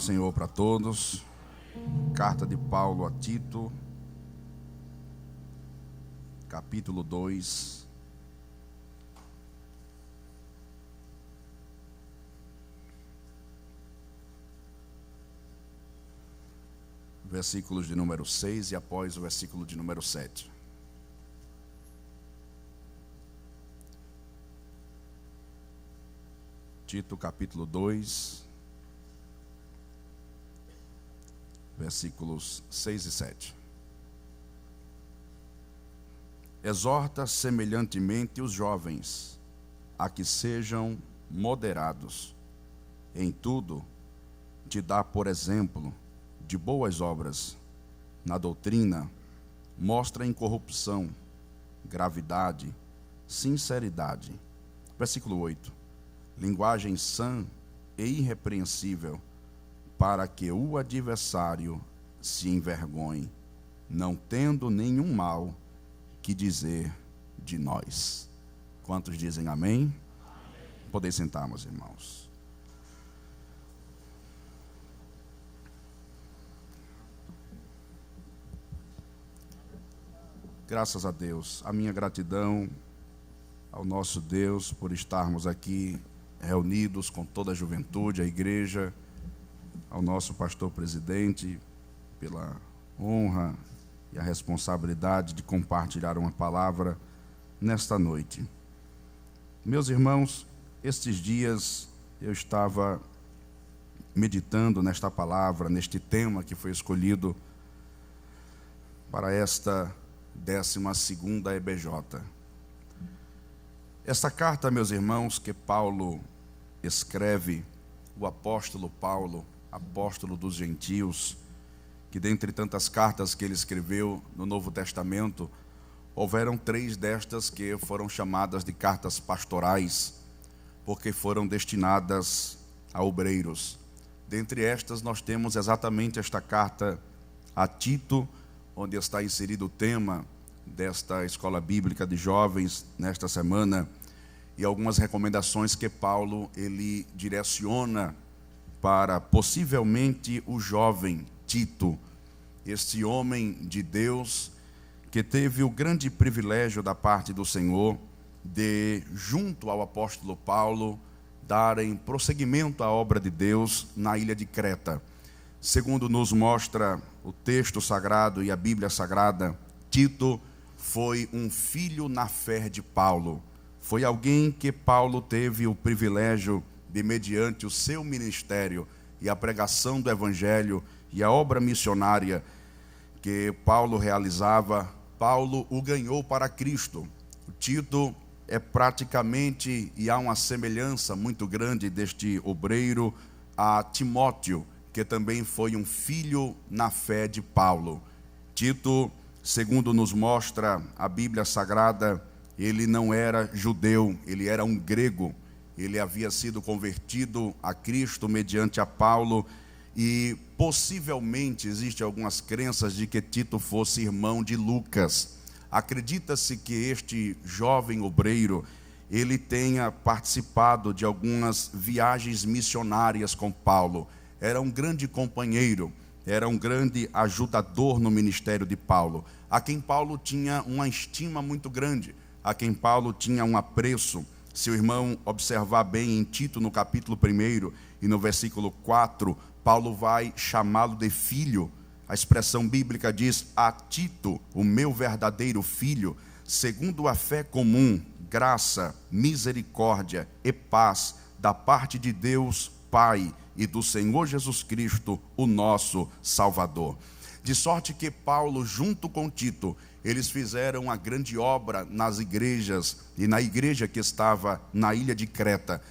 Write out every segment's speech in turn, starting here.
Senhor para todos. Carta de Paulo a Tito, capítulo 2. Versículos de número 6 e após o versículo de número 7. Tito, capítulo 2, versículos 6 e 7. Exorta semelhantemente os jovens a que sejam moderados em tudo, te dá por exemplo de boas obras. Na doutrina, mostra incorrupção, gravidade, sinceridade. Versículo 8. Linguagem sã e irrepreensível, para que o adversário se envergonhe, não tendo nenhum mal que dizer de nós. Quantos dizem amém? Amém. Podeis sentar, meus irmãos. Graças a Deus, a minha gratidão ao nosso Deus por estarmos aqui reunidos com toda a juventude, a igreja, ao nosso pastor presidente, pela honra e a responsabilidade de compartilhar uma palavra nesta noite. Meus irmãos, estes dias eu estava meditando nesta palavra, neste tema que foi escolhido para esta 12ª EBJ. Esta carta, meus irmãos, que Paulo escreve, o apóstolo Paulo, apóstolo dos gentios, que dentre tantas cartas que ele escreveu no Novo Testamento, houveram 3 destas que foram chamadas de cartas pastorais, porque foram destinadas a obreiros. Dentre estas nós temos exatamente esta carta a Tito, onde está inserido o tema desta escola bíblica de jovens nesta semana, e algumas recomendações que Paulo ele direciona para possivelmente o jovem Tito, este homem de Deus que teve o grande privilégio da parte do Senhor de, junto ao apóstolo Paulo, darem prosseguimento à obra de Deus na ilha de Creta. Segundo nos mostra o texto sagrado e a Bíblia Sagrada, Tito foi um filho na fé de Paulo. Foi alguém que Paulo teve o privilégio de, mediante o seu ministério e a pregação do Evangelho e a obra missionária que Paulo realizava, Paulo o ganhou para Cristo. O Tito é praticamente, e há uma semelhança muito grande deste obreiro a Timóteo, que também foi um filho na fé de Paulo. Tito, segundo nos mostra a Bíblia Sagrada, ele não era judeu, ele era um grego. Ele havia sido convertido a Cristo mediante a Paulo e possivelmente existem algumas crenças de que Tito fosse irmão de Lucas. Acredita-se que este jovem obreiro, ele tenha participado de algumas viagens missionárias com Paulo. Era um grande companheiro, era um grande ajudador no ministério de Paulo, a quem Paulo tinha uma estima muito grande, a quem Paulo tinha um apreço. Se o irmão observar bem em Tito, no capítulo 1 e no versículo 4, Paulo vai chamá-lo de filho. A expressão bíblica diz: a Tito, o meu verdadeiro filho, segundo a fé comum, graça, misericórdia e paz da parte de Deus Pai e do Senhor Jesus Cristo, o nosso Salvador. De sorte que Paulo, junto com Tito, eles fizeram uma grande obra nas igrejas e na igreja que estava na ilha de Creta.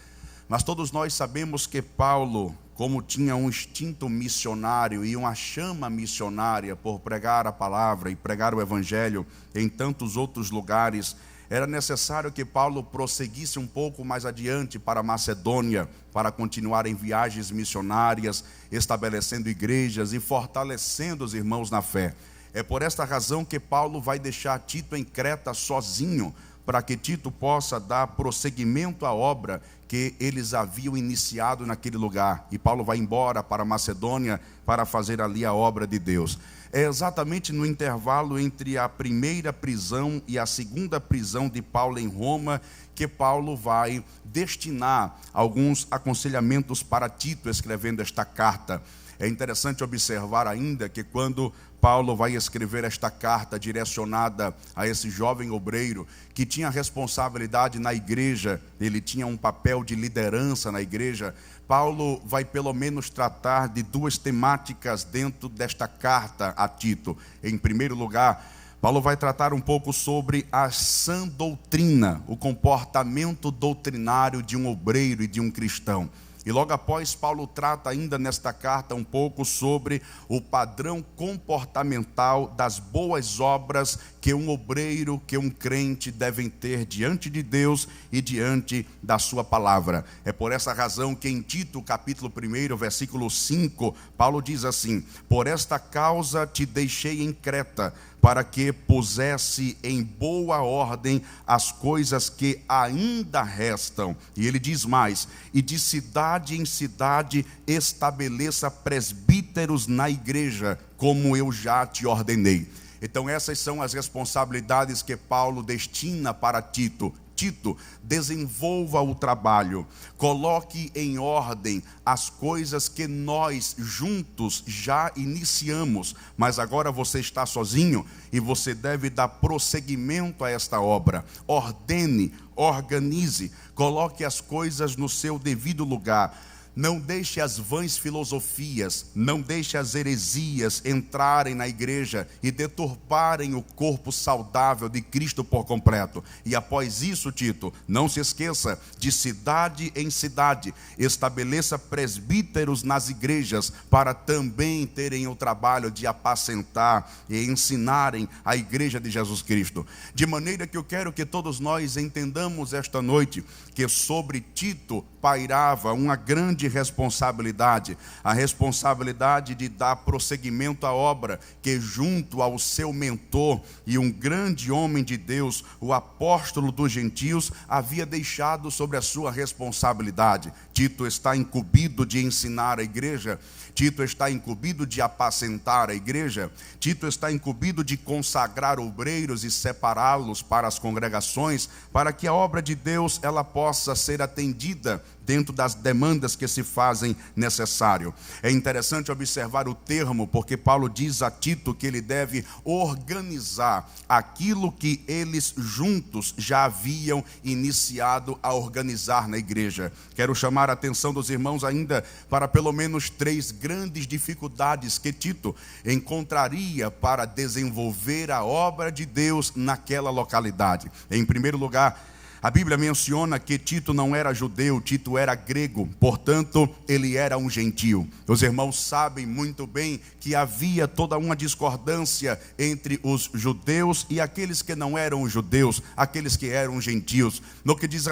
Mas todos nós sabemos que Paulo, como tinha um instinto missionário e uma chama missionária por pregar a palavra e pregar o evangelho em tantos outros lugares, era necessário que Paulo prosseguisse um pouco mais adiante para a Macedônia, para continuar em viagens missionárias, estabelecendo igrejas e fortalecendo os irmãos na fé. É por esta razão que Paulo vai deixar Tito em Creta sozinho, para que Tito possa dar prosseguimento à obra que eles haviam iniciado naquele lugar. E Paulo vai embora para a Macedônia para fazer ali a obra de Deus. É exatamente no intervalo entre a primeira prisão e a segunda prisão de Paulo em Roma que Paulo vai destinar alguns aconselhamentos para Tito, escrevendo esta carta. É interessante observar ainda que quando Paulo vai escrever esta carta direcionada a esse jovem obreiro que tinha responsabilidade na igreja, ele tinha um papel de liderança na igreja, Paulo vai pelo menos tratar de duas temáticas dentro desta carta a Tito. Em primeiro lugar, Paulo vai tratar um pouco sobre a sã doutrina, o comportamento doutrinário de um obreiro e de um cristão. E logo após, Paulo trata ainda nesta carta um pouco sobre o padrão comportamental das boas obras que um obreiro, que um crente devem ter diante de Deus e diante da sua palavra. É por essa razão que em Tito, capítulo 1, versículo 5, Paulo diz assim: por esta causa te deixei em Creta, para que pusesse em boa ordem as coisas que ainda restam. E ele diz mais: e de cidade em cidade estabeleça presbíteros na igreja, como eu já te ordenei. Então essas são as responsabilidades que Paulo destina para Tito. Tito, desenvolva o trabalho, coloque em ordem as coisas que nós juntos já iniciamos, mas agora você está sozinho e você deve dar prosseguimento a esta obra. Ordene, organize, coloque as coisas no seu devido lugar. Não deixe as vãs filosofias, não deixe as heresias entrarem na igreja e deturparem o corpo saudável de Cristo por completo. E após isso, Tito, não se esqueça, de cidade em cidade, estabeleça presbíteros nas igrejas para também terem o trabalho de apacentar e ensinarem a igreja de Jesus Cristo. De maneira que eu quero que todos nós entendamos esta noite que sobre Tito pairava uma grande responsabilidade, a responsabilidade de dar prosseguimento à obra que junto ao seu mentor e um grande homem de Deus, o apóstolo dos gentios, havia deixado sobre a sua responsabilidade. Tito está incumbido de ensinar a igreja, Tito está incumbido de apacentar a igreja, Tito está incumbido de consagrar obreiros e separá-los para as congregações, para que a obra de Deus ela possa ser atendida dentro das demandas que se fazem necessário. É interessante observar o termo, porque Paulo diz a Tito que ele deve organizar aquilo que eles juntos já haviam iniciado a organizar na igreja. Quero chamar a atenção dos irmãos ainda para pelo menos 3 grandes dificuldades que Tito encontraria para desenvolver a obra de Deus naquela localidade. Em primeiro lugar, a Bíblia menciona que Tito não era judeu, Tito era grego, portanto, ele era um gentio. Os irmãos sabem muito bem que havia toda uma discordância entre os judeus e aqueles que não eram judeus, aqueles que eram gentios, no que diz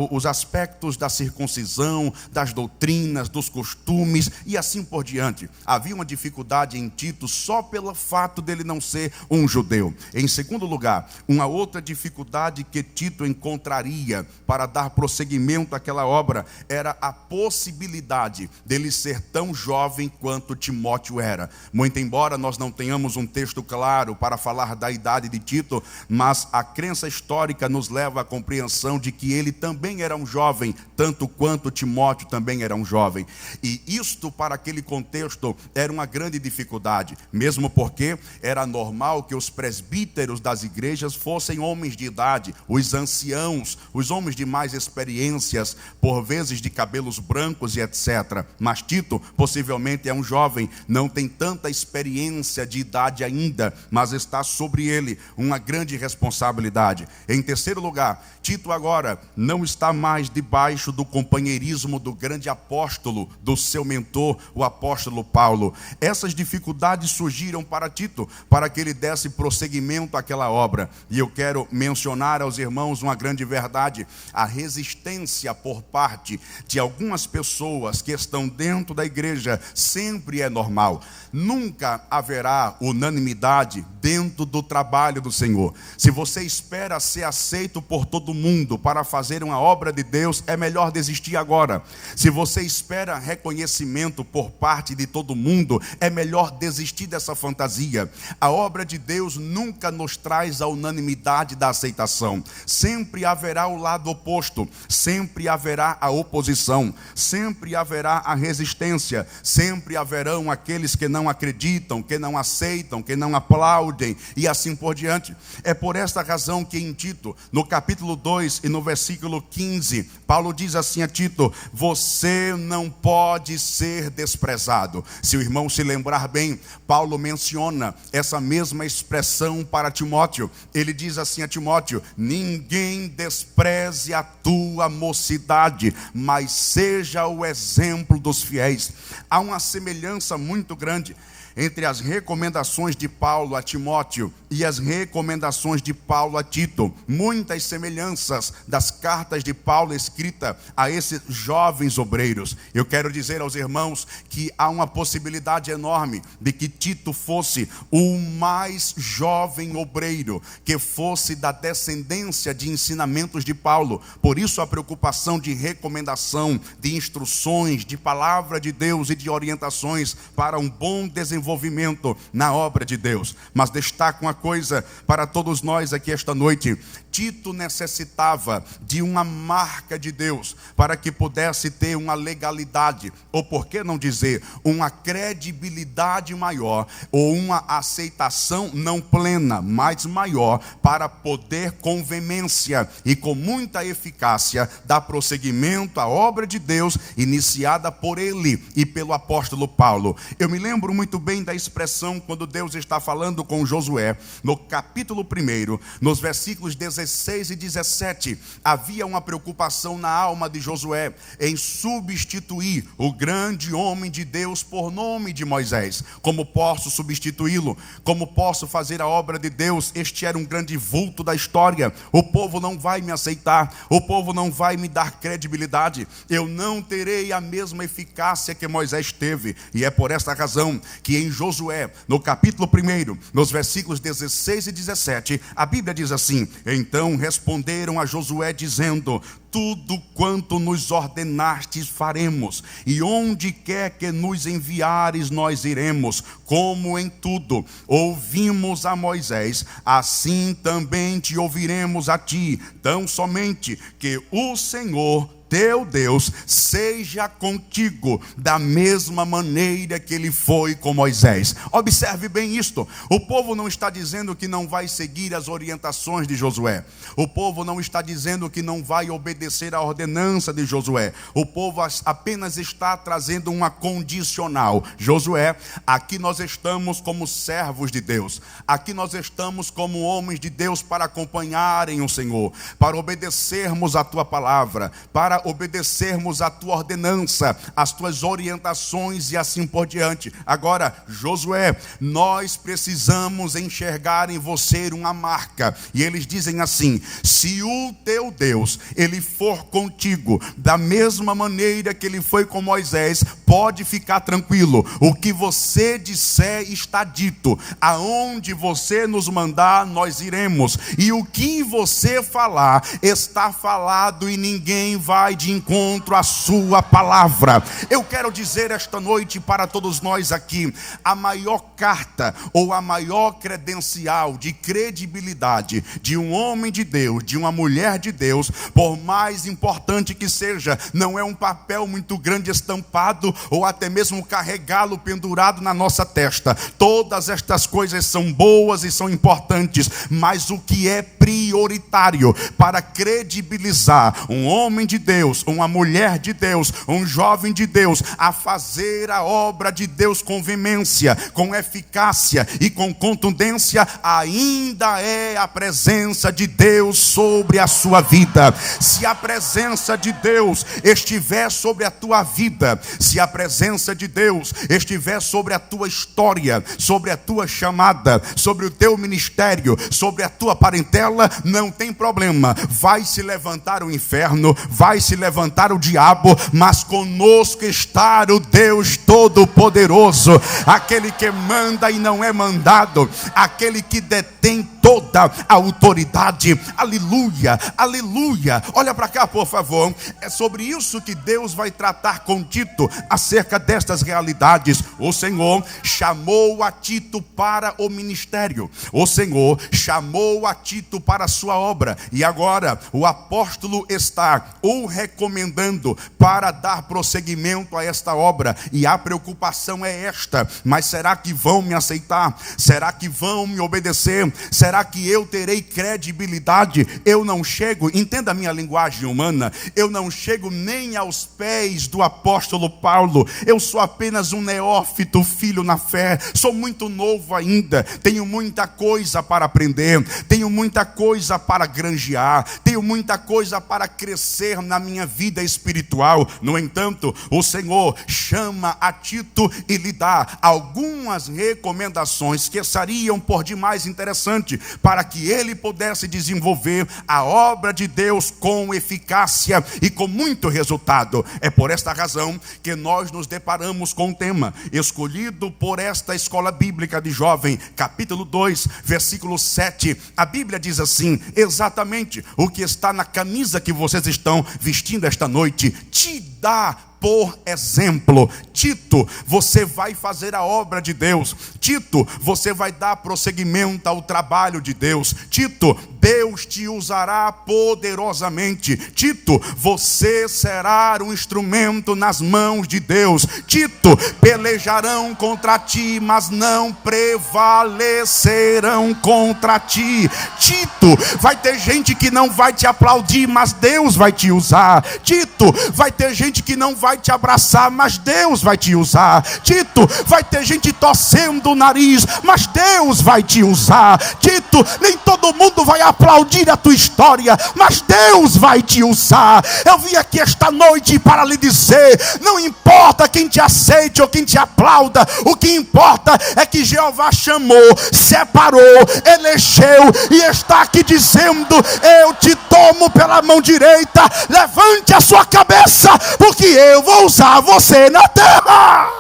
os aspectos da circuncisão, das doutrinas, dos costumes e assim por diante. Havia uma dificuldade em Tito só pelo fato dele não ser um judeu. Em segundo lugar, uma outra dificuldade que Tito encontraria para dar prosseguimento àquela obra era a possibilidade dele ser tão jovem quanto Timóteo era. Muito embora nós não tenhamos um texto claro para falar da idade de Tito, mas a crença histórica nos leva à compreensão de que ele também era um jovem, tanto quanto Timóteo também era um jovem. E isto para aquele contexto era uma grande dificuldade, mesmo porque era normal que os presbíteros das igrejas fossem homens de idade, os anciãos, os homens de mais experiências, por vezes de cabelos brancos e etc. Mas Tito possivelmente é um jovem, não tem tanta experiência de idade ainda, mas está sobre ele uma grande responsabilidade. Em terceiro lugar, Tito agora não está mais debaixo do companheirismo do grande apóstolo, do seu mentor, o apóstolo Paulo. Essas dificuldades surgiram para Tito, para que ele desse prosseguimento àquela obra. E eu quero mencionar aos irmãos uma grande verdade: a resistência por parte de algumas pessoas que estão dentro da igreja sempre é normal. Nunca haverá unanimidade dentro do trabalho do Senhor. Se você espera ser aceito por todo mundo para fazer uma obra de Deus, é melhor desistir agora. Se você espera reconhecimento por parte de todo mundo, é melhor desistir dessa fantasia. A obra de Deus nunca nos traz a unanimidade da aceitação. Sempre haverá o lado oposto, sempre haverá a oposição, sempre haverá a resistência, sempre haverão aqueles que não acreditam, que não aceitam, que não aplaudem e assim por diante. É por esta razão que em Tito, no capítulo 2 e no versículo 15, Paulo diz assim a Tito: você não pode ser desprezado. Se o irmão se lembrar bem, Paulo menciona essa mesma expressão para Timóteo. Ele diz assim a Timóteo: ninguém despreze a tua mocidade, mas seja o exemplo dos fiéis. Há uma semelhança muito grande entre as recomendações de Paulo a Timóteo e as recomendações de Paulo a Tito. Muitas semelhanças das cartas de Paulo escrita a esses jovens obreiros. Eu quero dizer aos irmãos que há uma possibilidade enorme de que Tito fosse o mais jovem obreiro, que fosse da descendência de ensinamentos de Paulo. Por isso a preocupação de recomendação, de instruções, de palavra de Deus e de orientações para um bom desenvolvimento na obra de Deus. Mas destaco uma coisa para todos nós aqui esta noite: Tito necessitava de uma marca de Deus para que pudesse ter uma legalidade, ou por que não dizer, uma credibilidade maior, ou uma aceitação não plena, mas maior, para poder com veemência e com muita eficácia dar prosseguimento à obra de Deus iniciada por ele e pelo apóstolo Paulo. Eu me lembro muito bem da expressão quando Deus está falando com Josué, no capítulo 1, nos versículos 16 e 17, havia uma preocupação na alma de Josué em substituir o grande homem de Deus por nome de Moisés. Como posso substituí-lo? Como posso fazer a obra de Deus? Este era um grande vulto da história. O povo não vai me aceitar, o povo não vai me dar credibilidade, eu não terei a mesma eficácia que Moisés teve. E é por esta razão que em Josué, no capítulo 1, nos versículos 16 e 17, a Bíblia diz assim: então responderam a Josué dizendo: tudo quanto nos ordenastes faremos, e onde quer que nos enviares nós iremos, como em tudo ouvimos a Moisés, assim também te ouviremos a ti, tão somente que o Senhor teu Deus seja contigo da mesma maneira que ele foi com Moisés. Observe bem isto: o povo não está dizendo que não vai seguir as orientações de Josué, o povo não está dizendo que não vai obedecer a ordenança de Josué, o povo apenas está trazendo uma condicional. Josué, aqui nós estamos como servos de Deus, aqui nós estamos como homens de Deus para acompanharem o Senhor, para obedecermos a tua palavra, para obedecermos a tua ordenança, as tuas orientações e assim por diante. Agora, Josué, nós precisamos enxergar em você uma marca. E eles dizem assim: se o teu Deus, ele for contigo da mesma maneira que ele foi com Moisés, pode ficar tranquilo. O que você disser está dito. Aonde você nos mandar, nós iremos. E o que você falar, está falado, e ninguém vai de encontro à sua palavra. Eu quero dizer esta noite para todos nós aqui: a maior carta ou a maior credencial de credibilidade de um homem de Deus, de uma mulher de Deus, por mais importante que seja, não é um papel muito grande estampado ou até mesmo carregá-lo pendurado na nossa testa. Todas estas coisas são boas e são importantes, mas o que é prioritário para credibilizar um homem de Deus, uma mulher de Deus, um jovem de Deus, a fazer a obra de Deus com veemência, com eficácia e com contundência, ainda é a presença de Deus sobre a sua vida. Se a presença de Deus estiver sobre a tua vida, se a presença de Deus estiver sobre a tua história, sobre a tua chamada, sobre o teu ministério, sobre a tua parentela, dela, não tem problema. Vai se levantar o inferno, vai se levantar o diabo, mas conosco está o Deus Todo-Poderoso, aquele que manda e não é mandado, aquele que detém toda a autoridade. Aleluia, aleluia. Olha para cá, por favor. É sobre isso que Deus vai tratar com Tito, acerca destas realidades. O Senhor chamou a Tito para o ministério. O Senhor chamou a Tito para a sua obra. E agora o apóstolo está o recomendando para dar prosseguimento a esta obra. E a preocupação é esta: mas será que vão me aceitar? Será que vão me obedecer? Será que eu terei credibilidade? Eu não chego, entenda a minha linguagem humana, eu não chego nem aos pés do apóstolo Paulo. Eu sou apenas um neófito, filho na fé, sou muito novo ainda, tenho muita coisa para aprender, tenho muita coisa para granjear, tenho muita coisa para crescer na minha vida espiritual. No entanto, o Senhor chama a Tito e lhe dá algumas recomendações que seriam por demais interessante para que ele pudesse desenvolver a obra de Deus com eficácia e com muito resultado. É por esta razão que nós nos deparamos com o tema escolhido por esta escola bíblica de jovem, capítulo 2, versículo 7. A Bíblia diz assim, exatamente o que está na camisa que vocês estão vestindo esta noite: te dá por exemplo. Tito, você vai fazer a obra de Deus. Tito, você vai dar prosseguimento ao trabalho de Deus. Tito, Deus te usará poderosamente. Tito, você será um instrumento nas mãos de Deus. Tito, pelejarão contra ti, mas não prevalecerão contra ti. Tito, vai ter gente que não vai te aplaudir, mas Deus vai te usar. Tito, vai ter gente que não vai te abraçar, mas Deus vai te usar. Tito, vai ter gente torcendo o nariz, mas Deus vai te usar. Tito, nem todo mundo vai aplaudir a tua história, mas Deus vai te usar. Eu vim aqui esta noite para lhe dizer: não importa quem te aceite ou quem te aplauda, o que importa é que Jeová chamou, separou, elegeu e está aqui dizendo: eu te tomo pela mão direita, levante a sua cabeça, porque eu vou usar você na terra.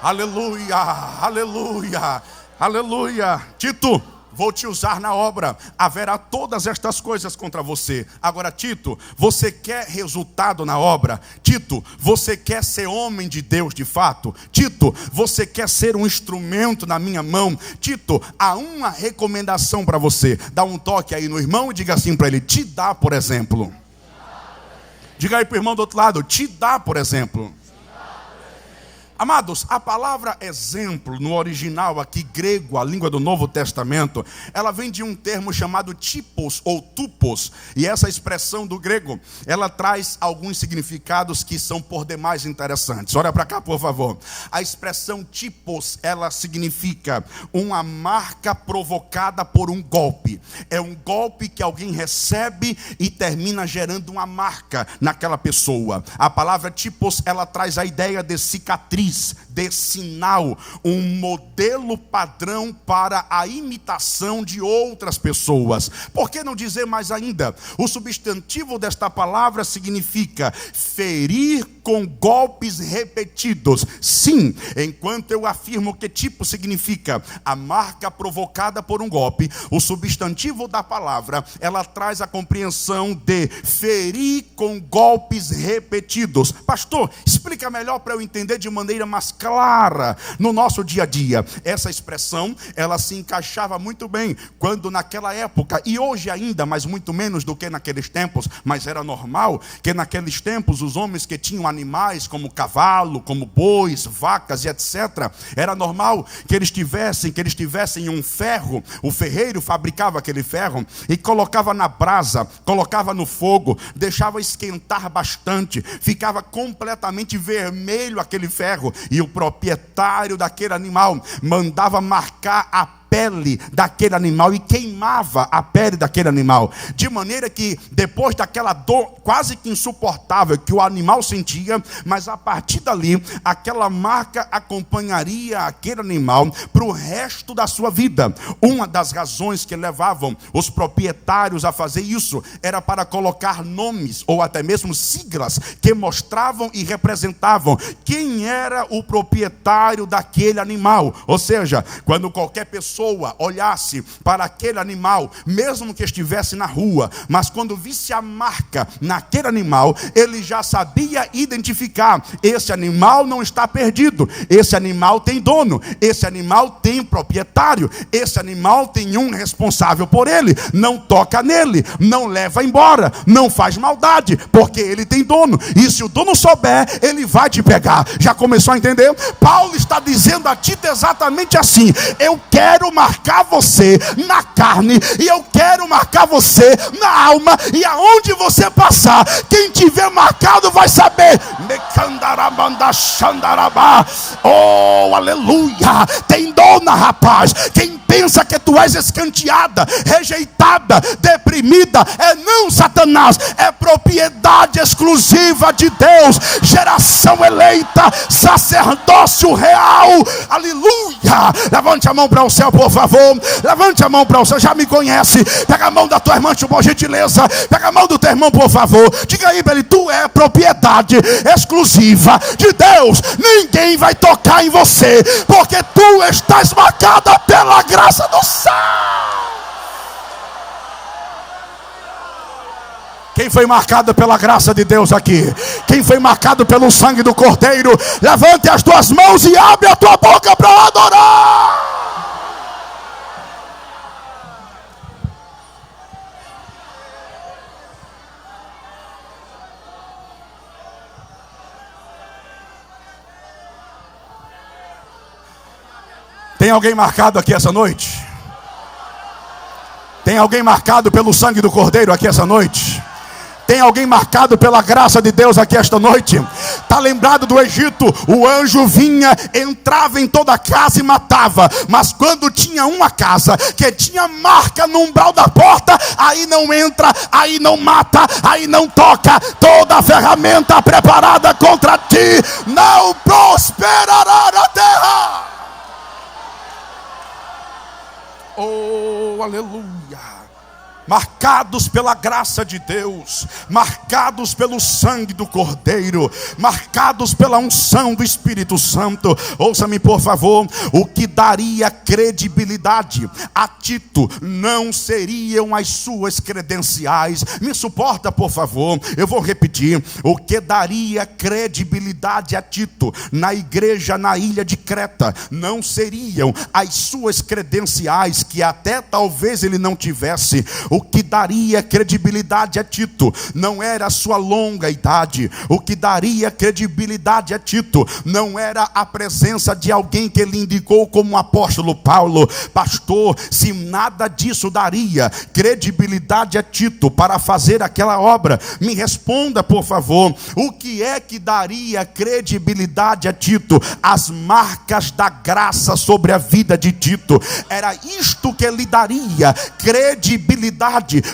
Aleluia, aleluia, aleluia. Tito, vou te usar na obra. Haverá todas estas coisas contra você. Agora, Tito, você quer resultado na obra? Tito, você quer ser homem de Deus de fato? Tito, você quer ser um instrumento na minha mão? Tito, há uma recomendação para você. Dá um toque aí no irmão e diga assim para ele: te dá, por exemplo. Diga aí para o irmão do outro lado: te dá, por exemplo. Amados, a palavra exemplo no original aqui grego, a língua do Novo Testamento, ela vem de um termo chamado typos ou tupos. E essa expressão do grego, ela traz alguns significados que são por demais interessantes. Olha para cá, por favor. A expressão typos, ela significa uma marca provocada por um golpe. É um golpe que alguém recebe e termina gerando uma marca naquela pessoa. A palavra typos, ela traz a ideia de cicatriz, de sinal, um modelo padrão para a imitação de outras pessoas. Por que não dizer mais ainda? O substantivo desta palavra significa ferir com golpes repetidos. Sim, enquanto eu afirmo que tipo significa a marca provocada por um golpe, o substantivo da palavra, ela traz a compreensão de ferir com golpes repetidos. Pastor, explica melhor para eu entender de maneira mais clara no nosso dia a dia. Essa expressão, ela se encaixava muito bem quando naquela época, e hoje ainda, mas muito menos do que naqueles tempos, mas era normal que naqueles tempos os homens que tinham animais como cavalo, como bois, vacas e etc, era normal que eles tivessem um ferro. O ferreiro fabricava aquele ferro e colocava na brasa, colocava no fogo, deixava esquentar bastante, ficava completamente vermelho aquele ferro, e o proprietário daquele animal mandava marcar a pele daquele animal e queimava a pele daquele animal, de maneira que depois daquela dor quase que insuportável que o animal sentia, mas a partir dali, aquela marca acompanharia aquele animal para o resto da sua vida. Uma das razões que levavam os proprietários a fazer isso era para colocar nomes ou até mesmo siglas que mostravam e representavam quem era o proprietário daquele animal. Ou seja, quando qualquer pessoa olhasse para aquele animal, mesmo que estivesse na rua, mas quando visse a marca naquele animal, ele já sabia identificar: esse animal não está perdido, esse animal tem dono, esse animal tem proprietário, esse animal tem um responsável por ele. Não toca nele, não leva embora, não faz maldade, porque ele tem dono, e se o dono souber, ele vai te pegar. Já começou a entender? Paulo está dizendo a Tito exatamente assim: eu quero marcar você na carne, e eu quero marcar você na alma, e aonde você passar, quem tiver marcado vai saber. Oh, aleluia! Tem dona, rapaz. Quem pensa que tu és escanteada, rejeitada, deprimida, é não Satanás, é propriedade exclusiva de Deus, geração eleita, sacerdócio real. Aleluia! Levante a mão para o céu, por favor. Levante a mão para o céu. Já me conhece. Pega a mão da tua irmã, por gentileza. Pega a mão do teu irmão, por favor. Diga aí para ele: tu é propriedade exclusiva de Deus. Ninguém vai tocar em você, porque tu estás marcada pela graça do céu. Quem foi marcado pela graça de Deus aqui? Quem foi marcado pelo sangue do Cordeiro? Levante as tuas mãos e abre a tua boca para adorar. Tem alguém marcado aqui essa noite? Tem alguém marcado pelo sangue do Cordeiro aqui essa noite? Tem alguém marcado pela graça de Deus aqui esta noite? Está lembrado do Egito? O anjo vinha, entrava em toda a casa e matava. Mas quando tinha uma casa que tinha marca no umbral da porta, aí não entra, aí não mata, aí não toca. Toda a ferramenta preparada contra ti não prosperará na terra. Oh, aleluia! Marcados pela graça de Deus, marcados pelo sangue do Cordeiro, marcados pela unção do Espírito Santo. Ouça-me, por favor. O que daria credibilidade a Tito não seriam as suas credenciais. Me suporta, por favor. Eu vou repetir. O que daria credibilidade a Tito na igreja na ilha de Creta não seriam as suas credenciais, que até talvez ele não tivesse. O que daria credibilidade a Tito não era a sua longa idade. O que daria credibilidade a Tito não era a presença de alguém que ele indicou como o apóstolo Paulo. Pastor, se nada disso daria credibilidade a Tito para fazer aquela obra, me responda, por favor. O que é que daria credibilidade a Tito? As marcas da graça sobre a vida de Tito. Era isto que lhe daria credibilidade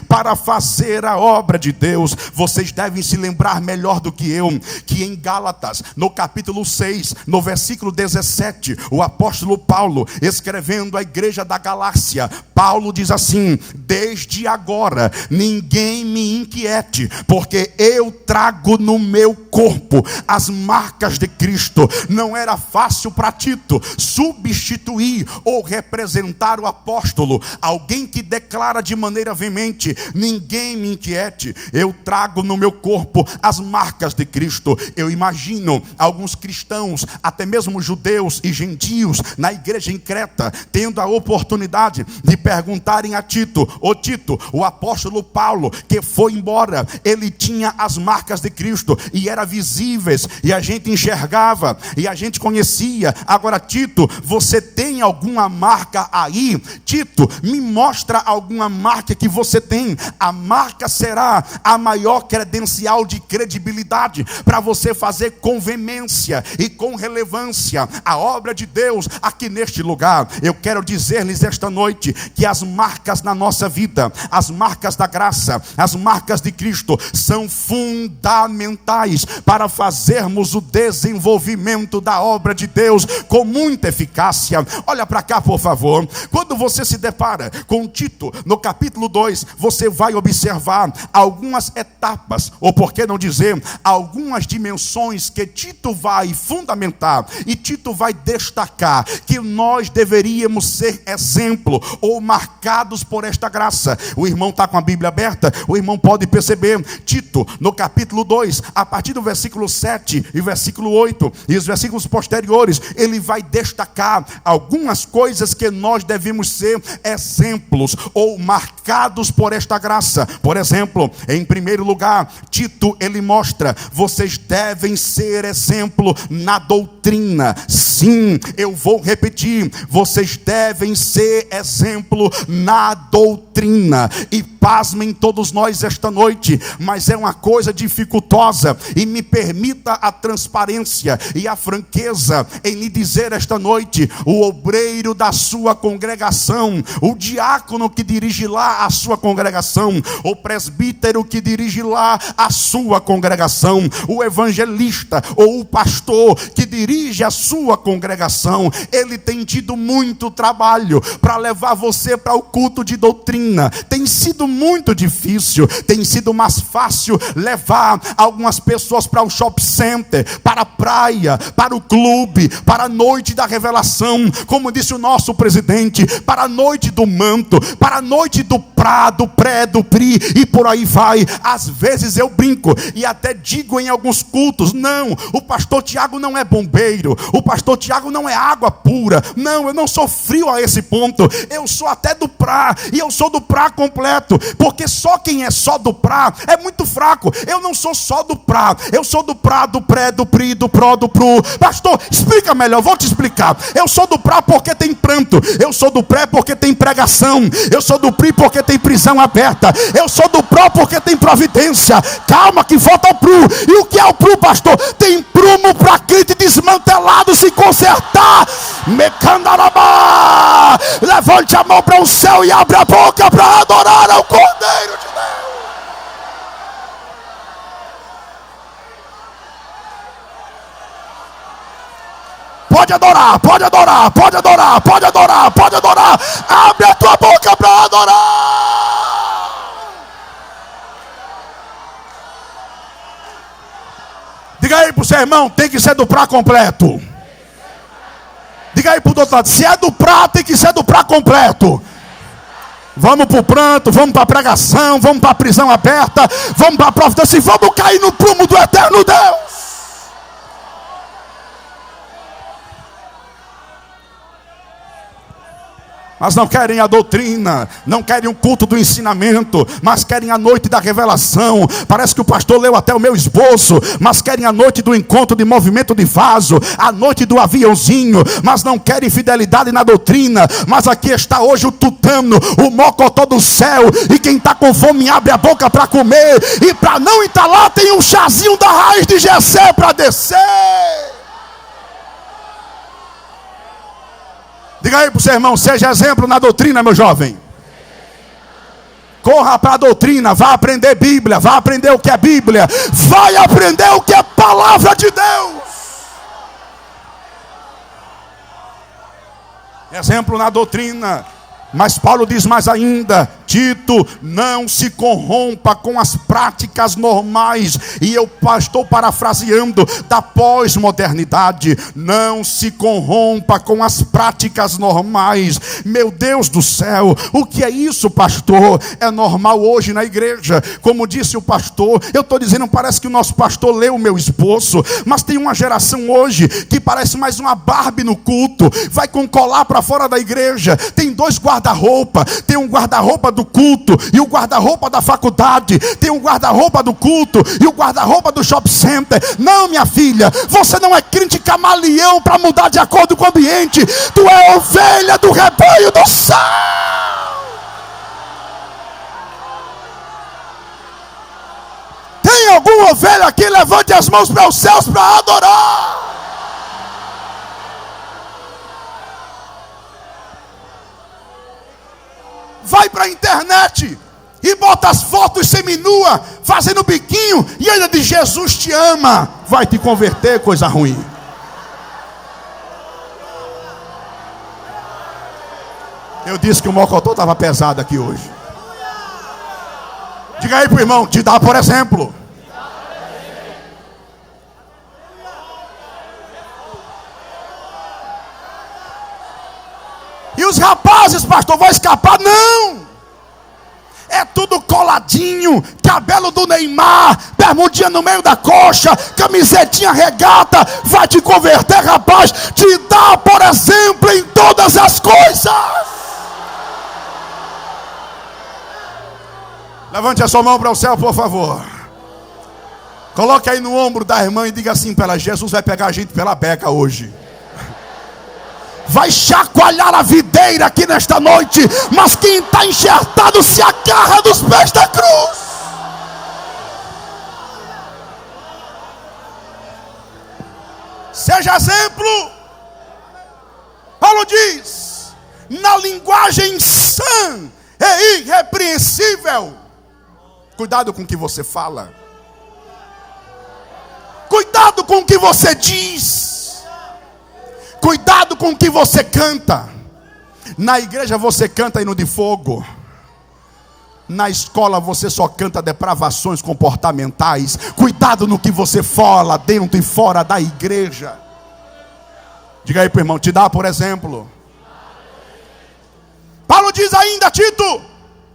para fazer a obra de Deus. Vocês devem se lembrar melhor do que eu, que em Gálatas, no capítulo 6, no versículo 17, o apóstolo Paulo, escrevendo à igreja da Galácia, Paulo diz assim: desde agora ninguém me inquiete, porque eu trago no meu corpo as marcas de Cristo. Não era fácil para Tito substituir ou representar o apóstolo, alguém que declara de maneira veemente: ninguém me inquiete, eu trago no meu corpo as marcas de Cristo. Eu imagino alguns cristãos, até mesmo judeus e gentios, na igreja em Creta, tendo a oportunidade de perguntarem a Tito: ô Tito, o apóstolo Paulo que foi embora, ele tinha as marcas de Cristo e eram visíveis, e a gente enxergava, e a gente conhecia. Agora, Tito, você tem alguma marca aí? Tito, me mostra alguma marca que você tem. A marca será a maior credencial de credibilidade para você fazer com veemência e com relevância a obra de Deus aqui neste lugar. Eu quero dizer-lhes esta noite que as marcas na nossa vida, as marcas da graça, as marcas de Cristo são fundamentais para fazermos o desenvolvimento da obra de Deus com muita eficácia. Olha para cá, por favor. Quando você se depara com Tito, no capítulo 2, você vai observar algumas etapas, ou por que não dizer, algumas dimensões que Tito vai fundamentar, e Tito vai destacar que nós deveríamos ser exemplo, ou marcados por esta graça. O irmão está com a Bíblia aberta, o irmão pode perceber, Tito, no capítulo 2, a partir do versículo 7 e versículo 8, e os versículos posteriores, ele vai destacar algumas coisas que nós devemos ser exemplos, ou marcados por esta graça. Por exemplo, em primeiro lugar, Tito, ele mostra, vocês devem ser exemplo na doutrina. Sim, eu vou repetir, vocês devem ser exemplo na doutrina. E pasmem todos nós esta noite, mas é uma coisa dificultosa, e me permita a transparência e a franqueza em lhe dizer esta noite: o obreiro da sua congregação, o diácono que dirige lá a sua congregação, o presbítero que dirige lá a sua congregação, o evangelista ou o pastor que dirige a sua congregação, ele tem tido muito trabalho para levar você para o culto de doutrina. Tem sido muito difícil, tem sido mais fácil levar algumas pessoas para o shopping center, para a praia, para o clube, para a noite da revelação, como disse o nosso presidente, para a noite do manto, para a noite do prá, do pré, do pri, e por aí vai. Às vezes eu brinco e até digo em alguns cultos: não, o pastor Tiago não é bombeiro, o pastor Tiago não é água pura. Não, eu não sou frio a esse ponto, eu sou até do prá, e eu sou do prá completo, porque só quem é só do prá é muito fraco. Eu não sou só do prá, eu sou do prá, do pré, do pri, do pró, do pru. Pastor, explica melhor, vou te explicar. Eu sou do prá porque tem pranto, eu sou do pré porque tem pregação, eu sou do pri porque tem prisão aberta, eu sou do pró porque tem providência. Calma que falta o pru. E o que é o pru, pastor? Tem prumo para crente desmantelado se consertar. Mecandarabá, levante a mão para o céu e abre a boca para adorar ao Cordeiro de Deus. Pode adorar, pode adorar, pode adorar, pode adorar, pode adorar. Abre a tua boca para adorar. Diga aí pro seu irmão, tem que ser do prá completo. Diga aí pro outro lado, se é do prá, tem que ser do prá completo. Vamos para o pranto, vamos para a pregação, vamos para a prisão aberta, vamos para a providência e vamos cair no prumo do eterno Deus. Mas não querem a doutrina, não querem o culto do ensinamento, mas querem a noite da revelação. Parece que o pastor leu até o meu esboço, mas querem a noite do encontro de movimento de vaso, a noite do aviãozinho, mas não querem fidelidade na doutrina. Mas aqui está hoje o tutano, o mocotó do céu, e quem está com fome abre a boca para comer, e para não entalar tem um chazinho da raiz de Jessé para descer. Diga aí para o seu irmão, seja exemplo na doutrina, meu jovem. Corra para a doutrina, vá aprender Bíblia, vá aprender o que é Bíblia, vai aprender o que é palavra de Deus. Exemplo na doutrina. Mas Paulo diz mais ainda: Tito, não se corrompa com as práticas normais. E eu estou parafraseando da pós-modernidade. Não se corrompa com as práticas normais. Meu Deus do céu, o que é isso, pastor? É normal hoje na igreja. Como disse o pastor, eu estou dizendo, parece que o nosso pastor leu o meu esboço, mas tem uma geração hoje que parece mais uma Barbie no culto. Vai com colar para fora da igreja. Tem dois guarda-roupa, tem um guarda-roupa do culto e o guarda-roupa da faculdade, tem um guarda-roupa do culto e o guarda-roupa do shopping center. Não, minha filha, você não é crente camaleão para mudar de acordo com o ambiente. Tu é ovelha do rebanho do céu. alguma ovelha aqui? Levante as mãos para os céus para adorar. Vai para a internet e bota as fotos seminua, fazendo biquinho, e ainda diz: Jesus te ama. Vai te converter, coisa ruim. Eu disse que o mocotó estava pesado aqui hoje. Diga aí pro irmão: te dá por exemplo. E os rapazes, pastor, vão escapar? Não! É tudo coladinho, cabelo do Neymar, bermudinha no meio da coxa, camisetinha regata. Vai te converter, rapaz. Te dá por exemplo em todas as coisas. Levante a sua mão para o céu, por favor. Coloque aí no ombro da irmã e diga assim para ela: Jesus vai pegar a gente pela beca hoje. Vai chacoalhar a videira aqui nesta noite, mas quem está enxertado se agarra dos pés da cruz. Seja exemplo. Paulo diz, na linguagem sã e irrepreensível. Cuidado com o que você fala. Cuidado com o que você diz. Cuidado com o que você canta. Na igreja você canta hino de fogo. Na escola você só canta depravações comportamentais. Cuidado no que você fala dentro e fora da igreja. Diga aí pro irmão: te dá por exemplo. Paulo diz ainda: Tito,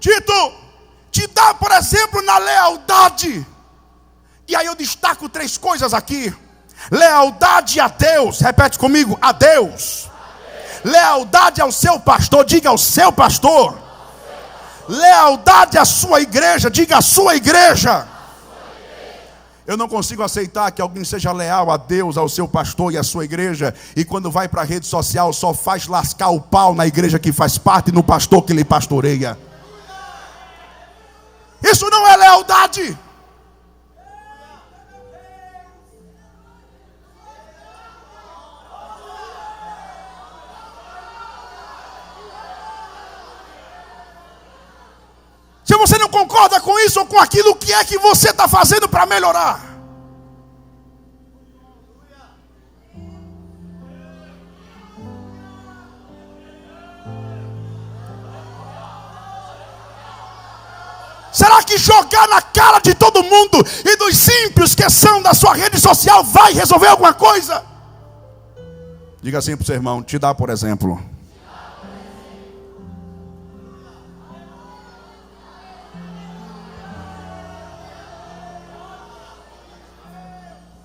te dá por exemplo na lealdade. E aí eu destaco 3 coisas aqui. Lealdade a Deus, repete comigo: a Deus. Lealdade ao seu pastor, diga ao seu pastor. Lealdade à sua igreja, diga à sua igreja. Eu não consigo aceitar que alguém seja leal a Deus, ao seu pastor e à sua igreja, e quando vai para a rede social só faz lascar o pau na igreja que faz parte e no pastor que lhe pastoreia. Isso não é lealdade. Se você não concorda com isso ou com aquilo, o que é que você está fazendo para melhorar? Será que jogar na cara de todo mundo e dos ímpios que são da sua rede social vai resolver alguma coisa? Diga assim para o seu irmão: te dá por exemplo.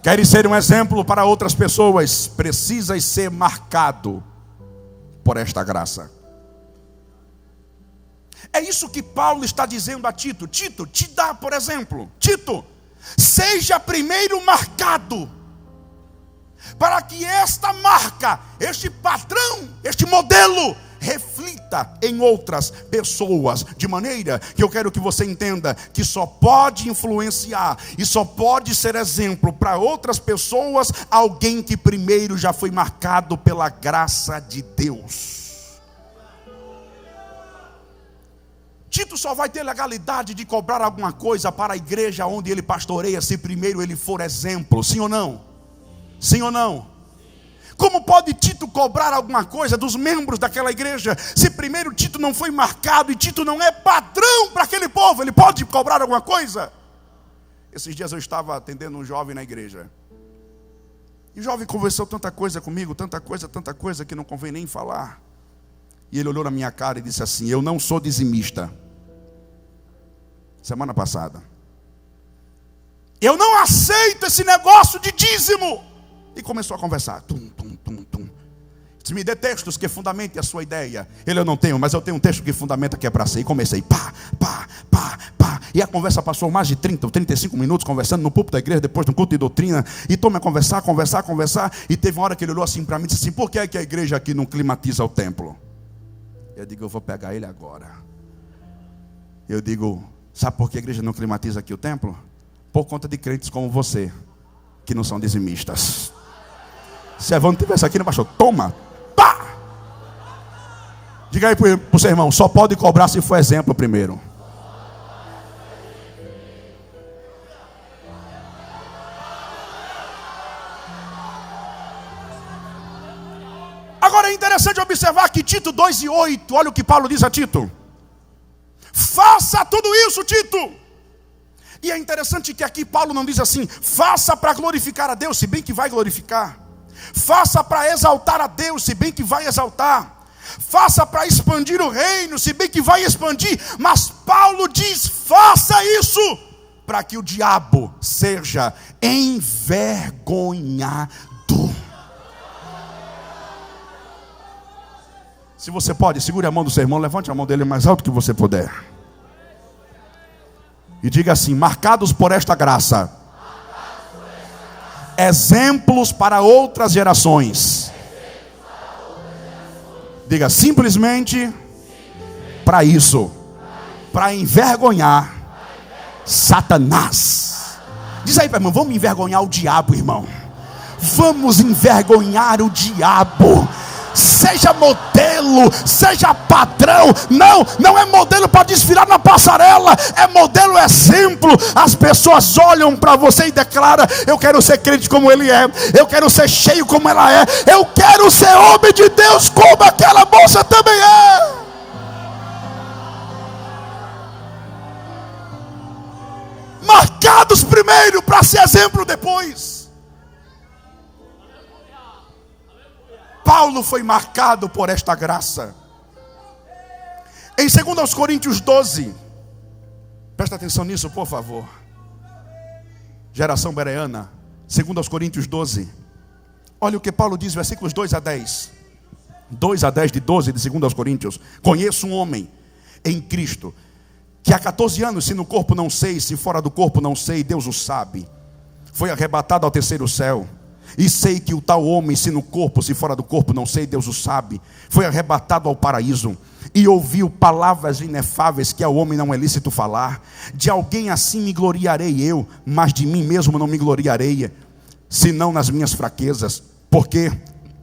Queres ser um exemplo para outras pessoas? Precisas ser marcado por esta graça. É isso que Paulo está dizendo a Tito. Tito, te dá por exemplo. Tito, seja primeiro marcado, para que esta marca, este padrão, este modelo reflita em outras pessoas, de maneira que eu quero que você entenda que só pode influenciar e só pode ser exemplo para outras pessoas alguém que primeiro já foi marcado pela graça de Deus. Tito só vai ter legalidade de cobrar alguma coisa para a igreja onde ele pastoreia se primeiro ele for exemplo, sim ou não? Sim ou não? Como pode Tito cobrar alguma coisa dos membros daquela igreja, se primeiro Tito não foi marcado e Tito não é padrão para aquele povo? Ele pode cobrar alguma coisa? Esses dias eu estava atendendo um jovem na igreja. E o jovem conversou tanta coisa comigo, tanta coisa que não convém nem falar. E ele olhou na minha cara e disse assim: eu não sou dizimista. Semana passada. Eu não aceito esse negócio de dízimo. E começou a conversar. Se me dê textos que fundamentem a sua ideia. Ele: eu não tenho, mas eu tenho um texto que fundamenta que é para ser. E comecei, pá. E a conversa passou mais de 30 ou 35 minutos conversando no púlpito da igreja, depois do culto de doutrina. E tome a conversar. E teve uma hora que ele olhou assim para mim e disse assim: por que é que a igreja aqui não climatiza o templo? Eu digo: eu vou pegar ele agora. Eu digo: sabe por que a igreja não climatiza aqui o templo? por conta de crentes como você, que não são dizimistas. Se Evandro estivesse aqui, não baixou. Toma! Pá! Diga aí para o seu irmão, só pode cobrar se for exemplo primeiro. Agora é interessante observar que Tito 2:8, olha o que Paulo diz a Tito. Faça tudo isso, Tito. E é interessante que aqui Paulo não diz assim, faça para glorificar a Deus, se bem que vai glorificar. Faça para exaltar a Deus, se bem que vai exaltar. Faça para expandir o reino, se bem que vai expandir. Mas Paulo diz, faça isso para que o diabo seja envergonhado. Se você pode, segure a mão do seu irmão, levante a mão dele mais alto que você puder. E diga assim, marcados por esta graça, exemplos para outras gerações. Diga, simplesmente para isso, para envergonhar Satanás. Diz aí para irmão, vamos envergonhar o diabo, irmão. Vamos envergonhar o diabo. Seja modelo, seja padrão. Não é modelo para desfilar na passarela, é modelo exemplo. As pessoas olham para você e declaram, eu quero ser crente como ele é, eu quero ser cheio como ela é, eu quero ser homem de Deus como aquela moça também é. Marcados primeiro para ser exemplo depois. Paulo foi marcado por esta graça. Em 2 Coríntios 12, presta atenção nisso, por favor. Geração bereana, 2 Coríntios 12. Olha o que Paulo diz, versículos 2 a 10. 2 a 10 de 12 de 2 Coríntios. Conheço um homem em Cristo, que há 14 anos, se no corpo não sei, se fora do corpo não sei, Deus o sabe. Foi arrebatado ao terceiro céu. E sei que o tal homem, se no corpo, se fora do corpo, não sei, Deus o sabe, foi arrebatado ao paraíso. E ouviu palavras inefáveis que ao homem não é lícito falar. De alguém assim me gloriarei eu, mas de mim mesmo não me gloriarei, senão nas minhas fraquezas. Porque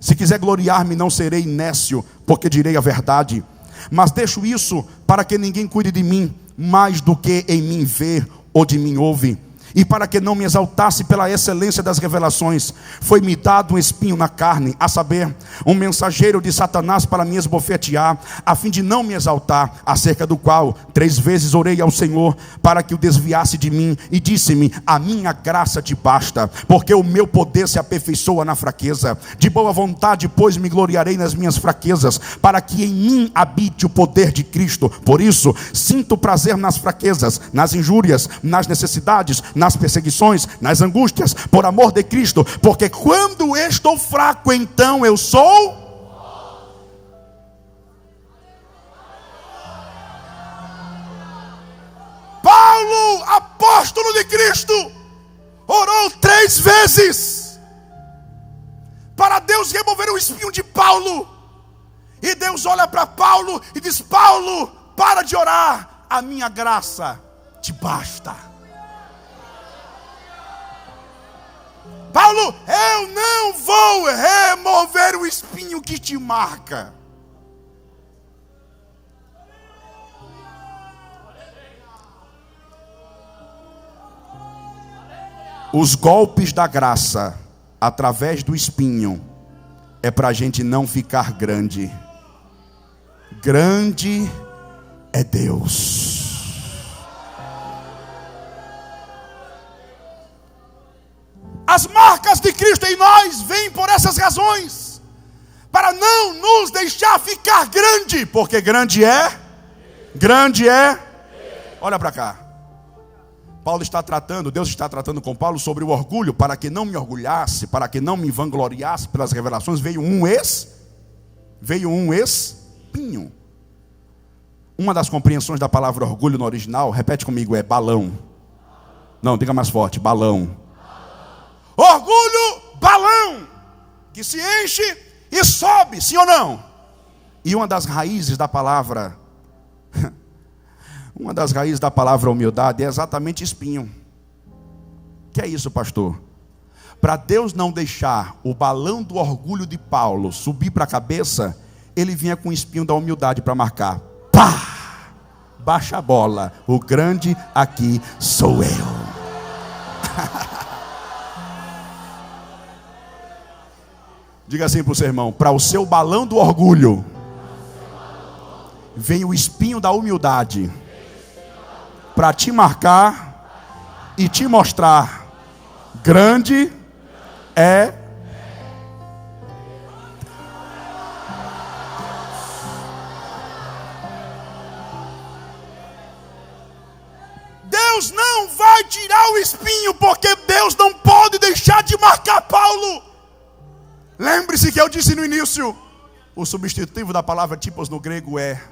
se quiser gloriar-me, não serei nécio, porque direi a verdade. Mas deixo isso para que ninguém cuide de mim, mais do que em mim vê ou de mim ouve. E para que não me exaltasse pela excelência das revelações, foi-me dado um espinho na carne, a saber, um mensageiro de Satanás para me esbofetear, a fim de não me exaltar, acerca do qual 3 vezes orei ao Senhor, para que o desviasse de mim, e disse-me, a minha graça te basta, porque o meu poder se aperfeiçoa na fraqueza. De boa vontade, pois, me gloriarei nas minhas fraquezas, para que em mim habite o poder de Cristo. Por isso, sinto prazer nas fraquezas, nas injúrias, nas necessidades, nas perseguições, nas angústias, por amor de Cristo, porque quando estou fraco, então eu sou. Paulo, apóstolo de Cristo, orou 3 vezes para Deus remover o espinho de Paulo. E Deus olha para Paulo e diz, Paulo, para de orar, a minha graça te basta. Paulo, eu não vou remover o espinho que te marca. Os golpes da graça, através do espinho, é para a gente não ficar grande. Grande é Deus. As marcas de Cristo em nós vêm por essas razões, para não nos deixar ficar grande, porque grande é. Olha para cá. Paulo está tratando, Deus está tratando com Paulo sobre o orgulho, para que não me orgulhasse, para que não me vangloriasse pelas revelações, veio um espinho. Uma das compreensões da palavra orgulho no original, repete comigo, é balão. Não, diga mais forte, balão. Orgulho, balão, que se enche e sobe, sim ou não? E uma das raízes da palavra humildade é exatamente espinho. que é isso, pastor? Para Deus não deixar o balão do orgulho de Paulo subir para a cabeça, ele vinha com o espinho da humildade para marcar. Pá! Baixa a bola, o grande aqui sou eu. Diga assim para o seu irmão: para o seu balão do orgulho vem o espinho da humildade para te marcar e te mostrar: grande é Deus não vai tirar o espinho, porque Deus não pode deixar de marcar Paulo. Lembre-se que eu disse no início, o substantivo da palavra tipos no grego é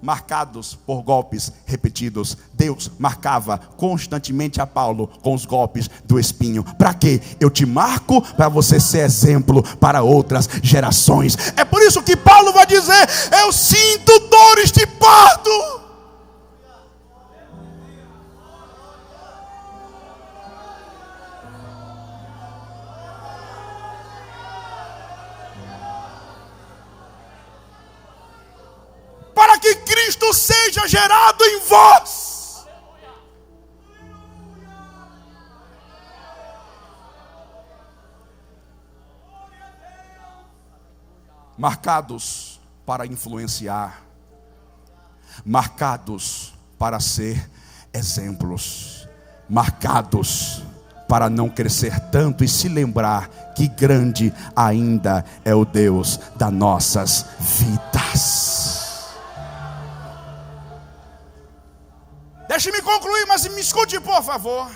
marcados por golpes repetidos. Deus marcava constantemente a Paulo com os golpes do espinho. Para quê? Eu te marco para você ser exemplo para outras gerações. É por isso que Paulo vai dizer: eu sinto dores de parto. Para que Cristo seja gerado em vós. Marcados para influenciar, marcados para ser exemplos, marcados para não crescer tanto e se lembrar que grande ainda é o Deus das nossas vidas. Deixe-me concluir, mas me escute, por favor.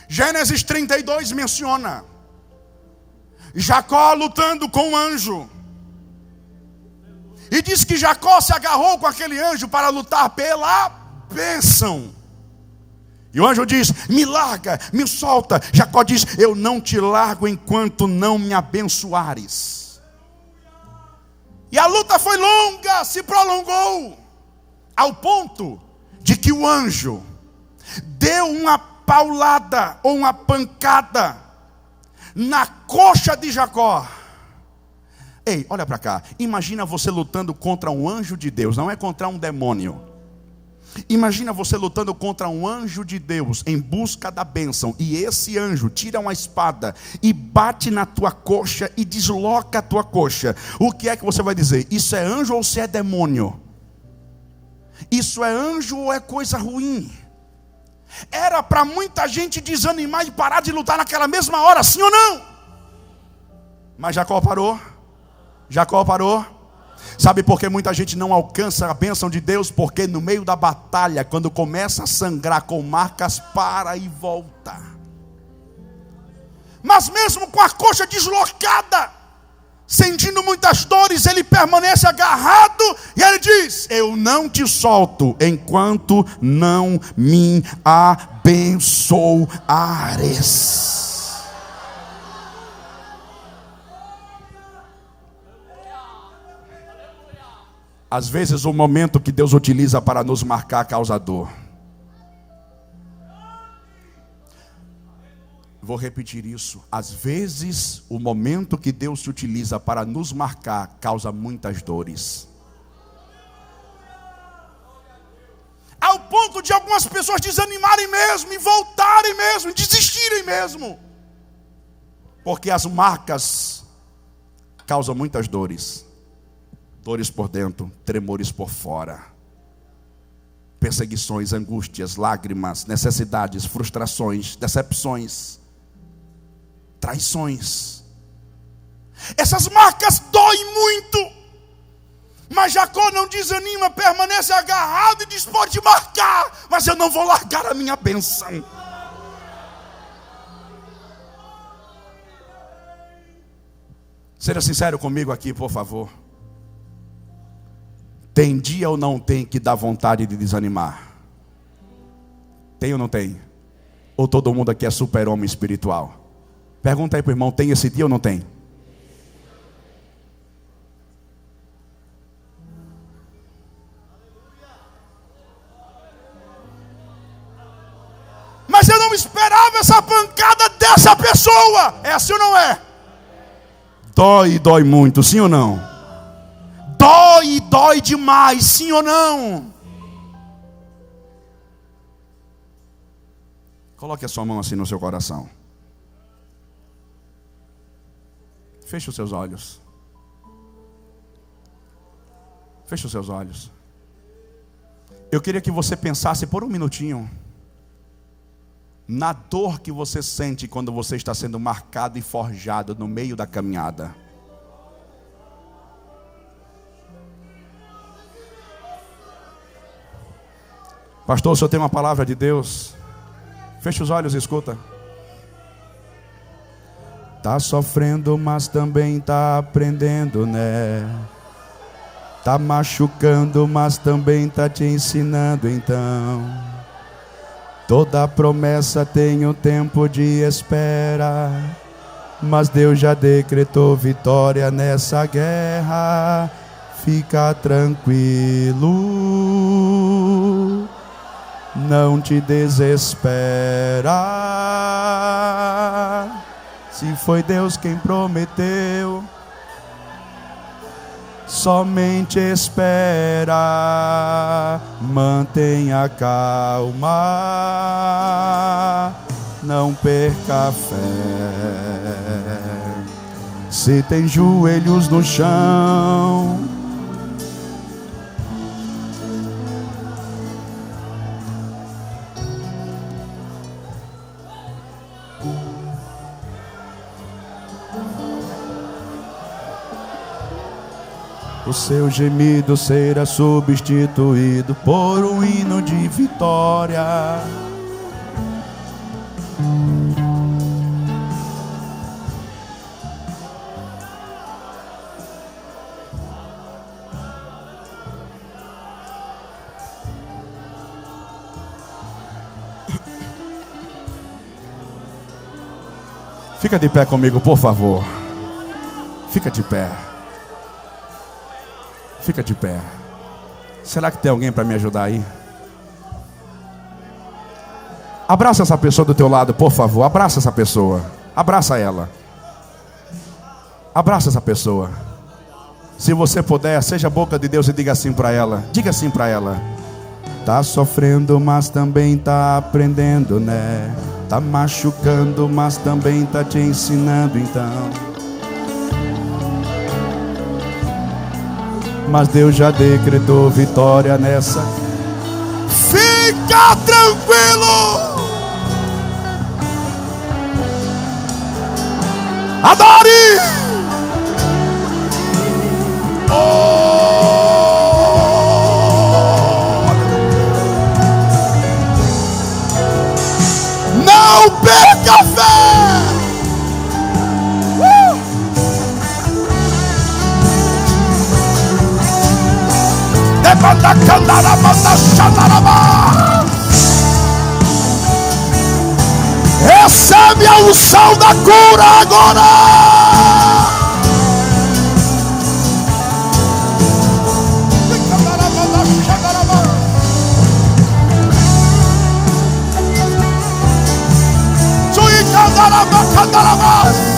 Gênesis 32 menciona Jacó lutando com um anjo. E diz que Jacó se agarrou com aquele anjo para lutar pela bênção. E o anjo diz: me larga, me solta. Jacó diz: eu não te largo enquanto não me abençoares. E a luta foi longa, se prolongou, ao ponto de que o anjo deu uma paulada ou uma pancada na coxa de Jacó. Ei, olha para cá. Imagina você lutando contra um anjo de Deus, não é contra um demônio. Imagina você lutando contra um anjo de Deus em busca da bênção, e esse anjo tira uma espada e bate na tua coxa e desloca a tua coxa. O que é que você vai dizer? Isso é anjo ou se é demônio? Isso é anjo ou é coisa ruim? Era para muita gente desanimar e parar de lutar naquela mesma hora, sim ou não? Mas Jacó parou. Jacó parou. Sabe por que muita gente não alcança a bênção de Deus? Porque no meio da batalha, quando começa a sangrar com marcas, para e volta. Mas mesmo com a coxa deslocada, sentindo muitas dores, ele permanece agarrado e ele diz: eu não te solto enquanto não me abençoares. Às vezes o momento que Deus utiliza para nos marcar causa dor. Vou repetir isso. Às vezes o momento que Deus se utiliza para nos marcar causa muitas dores. Ao ponto de algumas pessoas desanimarem mesmo, e voltarem mesmo, e desistirem mesmo. Porque as marcas causam muitas dores. Dores por dentro, tremores por fora. Perseguições, angústias, lágrimas, necessidades, frustrações, decepções, traições. Essas marcas doem muito. Mas Jacó não desanima, permanece agarrado e diz: pode marcar, mas eu não vou largar a minha bênção. Seja sincero comigo aqui, por favor. Tem dia ou não tem que dá vontade de desanimar? Tem ou não tem? Ou todo mundo aqui é super-homem espiritual? Pergunta aí para o irmão: tem esse dia ou não tem? Mas eu não esperava essa dura, é assim ou não é? Dói e dói muito, sim ou não? Dói e dói demais, sim ou não? Coloque a sua mão assim no seu coração. Feche os seus olhos. Feche os seus olhos. Eu queria que você pensasse por um minutinho na dor que você sente quando você está sendo marcado e forjado no meio da caminhada. Pastor, o senhor tem uma palavra de Deus? Feche os olhos e escuta. Tá sofrendo, mas também tá aprendendo, né? Tá machucando, mas também tá te ensinando, então. Toda promessa tem um tempo de espera, mas Deus já decretou vitória nessa guerra. Fica tranquilo, não te desespera. Se foi Deus quem prometeu, somente espera. Mantenha calma, não perca a fé. Se tem joelhos no chão, o seu gemido será substituído por um hino de vitória. Fica de pé comigo, por favor. Fica de pé. Fica de pé. Será que tem alguém para me ajudar aí? Abraça essa pessoa do teu lado, por favor. Abraça essa pessoa. Abraça ela. Abraça essa pessoa. Se você puder, seja a boca de Deus e diga assim para ela. Diga assim para ela. Tá sofrendo, mas também tá aprendendo, né? Tá machucando, mas também tá te ensinando, então. Mas Deus já decretou vitória nessa. Fica tranquilo. Adore. Não perca a fé. Recebe a unção da cura agora. Candarabá.